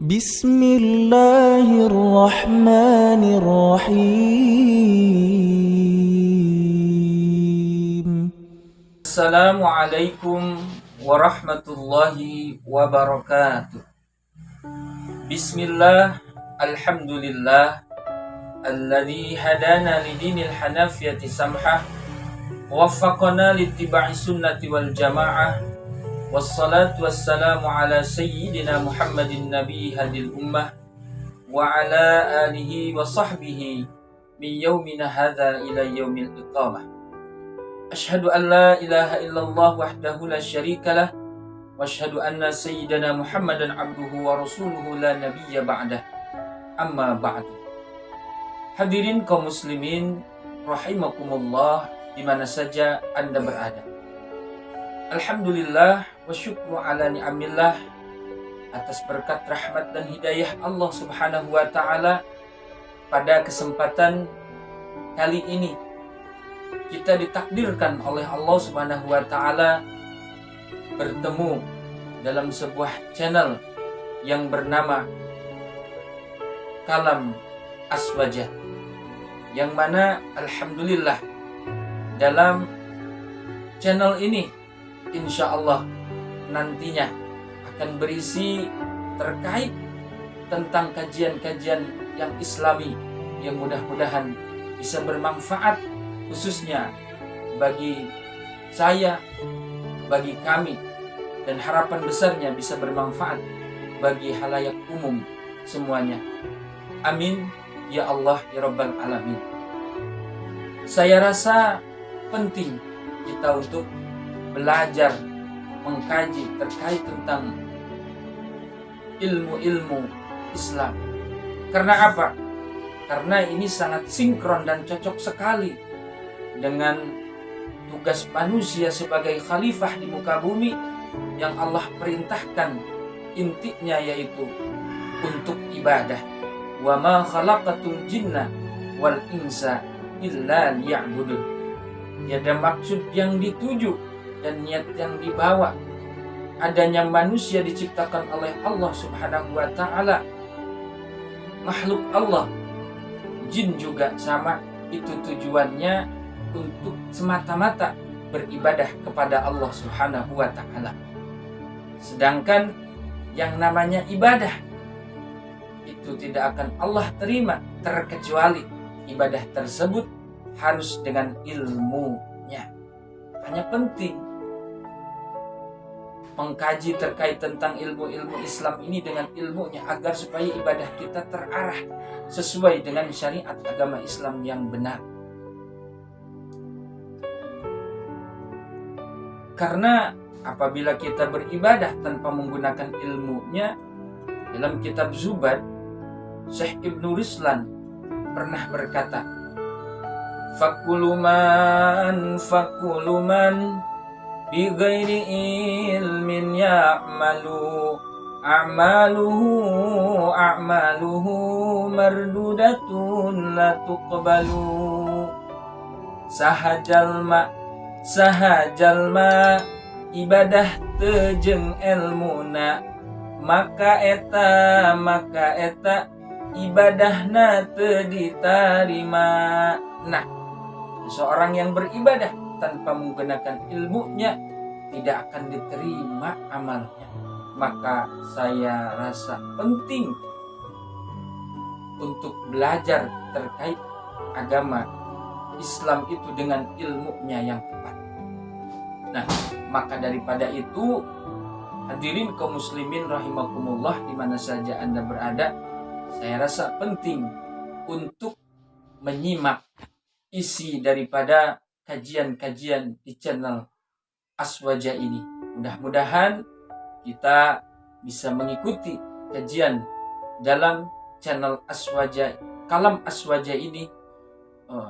بسم الله الرحمن الرحيم. السلام عليكم ورحمة الله وبركاته. بسم الله الحمد لله الذي هدانا لدين الحنفية سمحة ووفقنا لاتباع السنة والجماعة والصلاة والسلام على سيدنا محمد النبي هدي الأمة وعلى آله وصحبه من يومنا هذا إلى يوم الإقامة. أشهد أن لا إله إلا الله وحده لا شريك له وأشهد أن سيدنا محمدا عبده ورسوله لا نبي بعده. Amma ba'du. Hadirin kaum muslimin rahimakumullah di mana saja Anda berada. Alhamdulillah wa syukru ala ni'amillah atas berkat rahmat dan hidayah Allah Subhanahu wa taala. Pada kesempatan kali ini kita ditakdirkan oleh Allah Subhanahu wa taala bertemu dalam sebuah channel yang bernama Kalam Aswaja, yang mana alhamdulillah dalam channel ini insya Allah nantinya akan berisi terkait tentang kajian-kajian yang islami yang mudah-mudahan bisa bermanfaat khususnya bagi saya, bagi kami, dan harapan besarnya bisa bermanfaat bagi halayak umum semuanya. Amin ya Allah ya Rabbal Alamin. Saya rasa penting kita untuk belajar mengkaji terkait tentang ilmu-ilmu Islam. Karena apa? Karena ini sangat sinkron dan cocok sekali dengan tugas manusia sebagai khalifah di muka bumi yang Allah perintahkan intinya yaitu untuk ibadah. Wa ma khalaqatul jinna wal insa illa liya'budun. Tiada maksud yang dituju dan niat yang dibawa adanya manusia diciptakan oleh Allah Subhanahu wa taala, makhluk Allah, jin juga sama, itu tujuannya untuk semata-mata beribadah kepada Allah Subhanahu wa taala. Sedangkan yang namanya ibadah itu tidak akan Allah terima terkecuali ibadah tersebut harus dengan ilmunya. Makanya penting mengkaji terkait tentang ilmu-ilmu Islam ini dengan ilmunya agar supaya ibadah kita terarah sesuai dengan syariat agama Islam yang benar. Karena apabila kita beribadah tanpa menggunakan ilmunya, dalam kitab Zubad, Syekh Ibnu Ruslan pernah berkata, Fakuluman bi ghairi ilmin ya'malu a'maluhu mardudatun la tuqbalu. Sahajalma ibadah tejeng ilmuna maka eta ibadahna teu ditarima. Nah, seorang yang beribadah tanpa menggunakan ilmunya tidak akan diterima amalnya. Maka saya rasa penting untuk belajar terkait agama Islam itu dengan ilmunya yang tepat. Nah, maka daripada itu, hadirin kaum muslimin rahimakumullah di mana saja Anda berada, saya rasa penting untuk menyimak isi daripada kajian-kajian di channel Aswaja ini. Mudah-mudahan kita bisa mengikuti kajian dalam channel Aswaja, Kalam Aswaja ini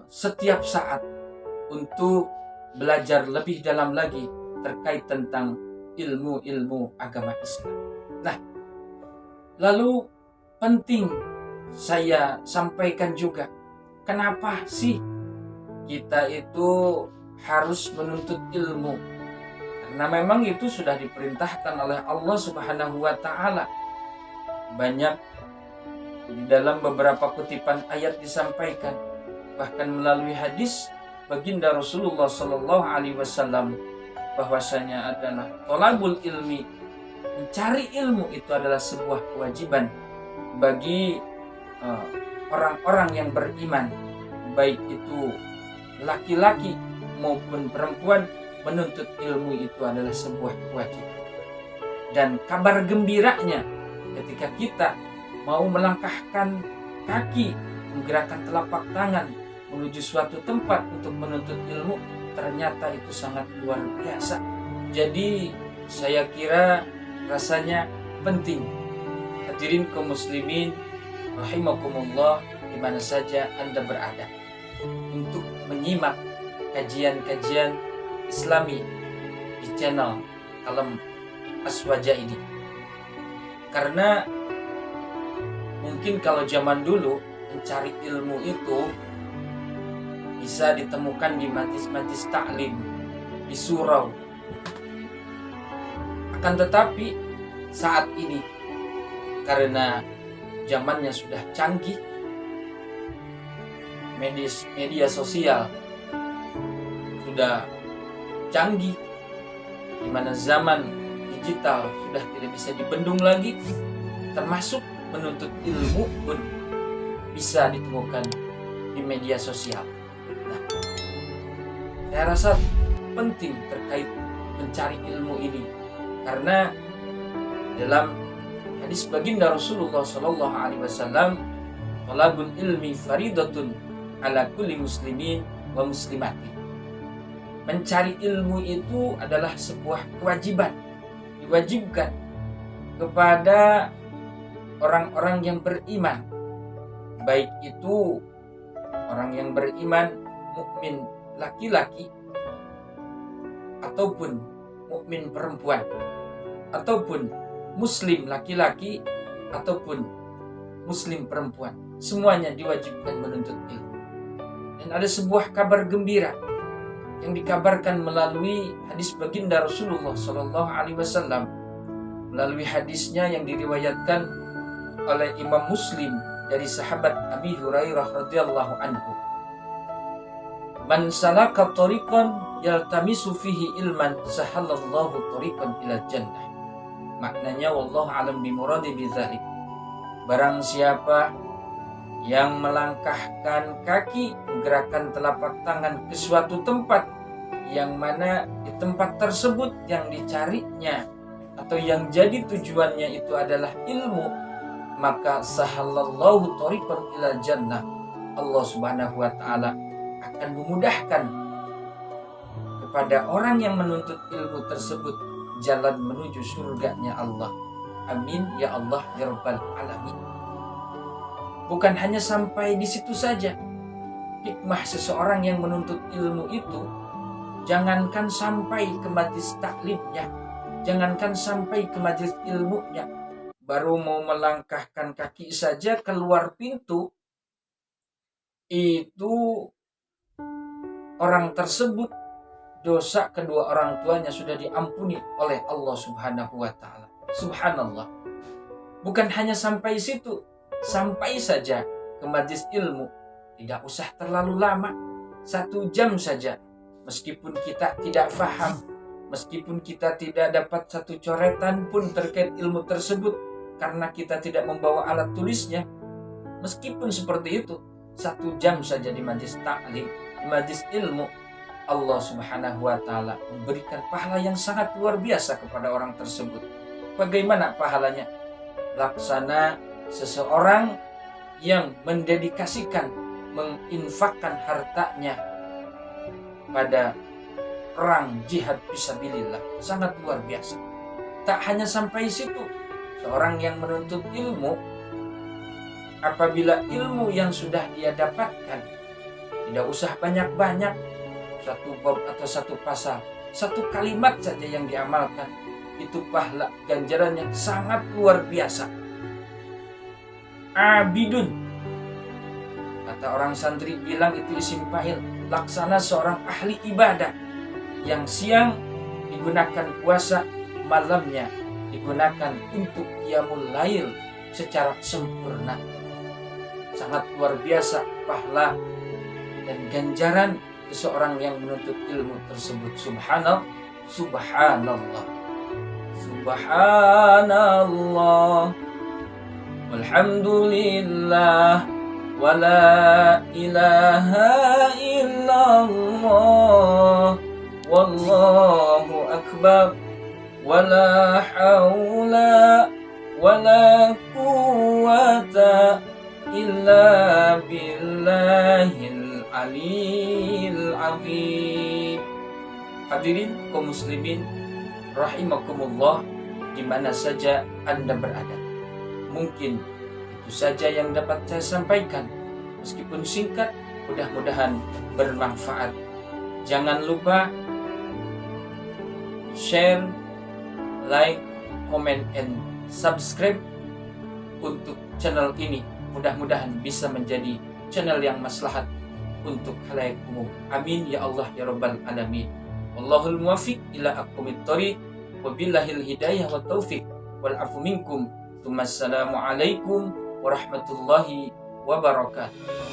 setiap saat untuk belajar lebih dalam lagi terkait tentang ilmu-ilmu agama Islam. Nah, lalu penting saya sampaikan juga, kenapa sih kita itu harus menuntut ilmu? Karena memang itu sudah diperintahkan oleh Allah Subhanahu wa taala banyak di dalam beberapa kutipan ayat disampaikan, bahkan melalui hadis baginda Rasulullah Sallallahu Alaihi Wasallam, bahwasanya adalah thalabul ilmi, mencari ilmu itu adalah sebuah kewajiban bagi orang-orang yang beriman, baik itu laki-laki maupun perempuan. Menuntut ilmu itu adalah sebuah kewajiban. Dan kabar gembiranya ketika kita mau melangkahkan kaki, menggerakkan telapak tangan menuju suatu tempat untuk menuntut ilmu, ternyata itu sangat luar biasa. Jadi saya kira rasanya penting, hadirin kaum muslimin rahimakumullah, di mana saja Anda berada, untuk menyimak kajian-kajian Islami di channel Kalam Aswaja ini. Karena mungkin kalau zaman dulu mencari ilmu itu bisa ditemukan di majlis-majlis taklim, di surau. Akan tetapi saat ini karena zamannya sudah canggih, media sosial sudah canggih, di mana zaman digital sudah tidak bisa dibendung lagi, termasuk menuntut ilmu pun bisa ditemukan di media sosial. Nah, saya rasa penting terkait mencari ilmu ini, karena dalam hadis baginda Rasulullah Sallallahu Alaihi Wasallam, talabul ilmi faridatun ala kulli muslimin wa muslimatin. Mencari ilmu itu adalah sebuah kewajiban, diwajibkan kepada orang-orang yang beriman, baik itu orang yang beriman mukmin laki-laki ataupun mukmin perempuan, ataupun muslim laki-laki ataupun muslim perempuan, semuanya diwajibkan menuntut ilmu. Dan ada sebuah kabar gembira yang dikabarkan melalui hadis baginda Rasulullah Sallallahu Alaihi Wasallam, melalui hadisnya yang diriwayatkan oleh Imam Muslim dari sahabat Abi Hurairah radhiyallahu anhu. Man salaka tariqan yaltamisu fihi ilman sahalallahu tariqan ila jannah. Maknanya wallahu alam bimuradi bidzalik. Barang siapa yang melangkahkan kaki, menggerakkan telapak tangan ke suatu tempat, yang mana di tempat tersebut yang dicarinya atau yang jadi tujuannya itu adalah ilmu, maka sahalallahu tariqan ila jannah. Allah Subhanahu wa taala akan memudahkan kepada orang yang menuntut ilmu tersebut jalan menuju surganya Allah. Amin ya Allah ya rabbal alamin. Bukan hanya sampai di situ saja. Hikmah seseorang yang menuntut ilmu itu, jangankan sampai ke majlis taklimnya, jangankan sampai ke majlis ilmunya, baru mau melangkahkan kaki saja keluar pintu, itu orang tersebut dosa kedua orang tuanya sudah diampuni oleh Allah Subhanahu wa taala. Subhanallah. Bukan hanya sampai situ, sampai saja ke majlis ilmu, tidak usah terlalu lama, 1 jam saja. Meskipun kita tidak faham, meskipun kita tidak dapat satu coretan pun terkait ilmu tersebut, karena kita tidak membawa alat tulisnya, meskipun seperti itu, 1 jam saja di majlis taklim, di majlis ilmu, Allah Subhanahu wa taala memberikan pahala yang sangat luar biasa kepada orang tersebut. Bagaimana pahalanya? Laksana seseorang yang mendedikasikan, menginfakkan hartanya pada perang jihad fisabilillah, sangat luar biasa. Tak hanya sampai situ, seorang yang menuntut ilmu, apabila ilmu yang sudah dia dapatkan, tidak usah banyak-banyak, 1 bab atau 1 pasal, 1 kalimat saja yang diamalkan, itu pahala ganjaran yang sangat luar biasa. Abidun, kata orang santri bilang itu isim fa'il, laksana seorang ahli ibadah yang siang digunakan puasa, malamnya digunakan untuk qiyamul lail, secara sempurna. Sangat luar biasa pahala dan ganjaran seseorang yang menuntut ilmu tersebut. Subhanallah. Subhanallah. Walhamdulillah. Wala ilaha illallah. Wallahu akbar. Wala hawla wala quwwata illa billahil aliyil azim. Hadirin kaum muslimin rahimakumullah, di mana saja Anda berada. Mungkin itu saja yang dapat saya sampaikan. Meskipun singkat, mudah-mudahan bermanfaat. Jangan lupa share, like, comment, and subscribe untuk channel ini. Mudah-mudahan bisa menjadi channel yang maslahat untuk khalayak umum. Amin ya Allah ya Rabbal alamin. Wallahul muwaffiq ila aqwamit thoriq, wabillahil hidayah wa taufiq wal afu minkum. Assalamualaikum warahmatullahi wabarakatuh.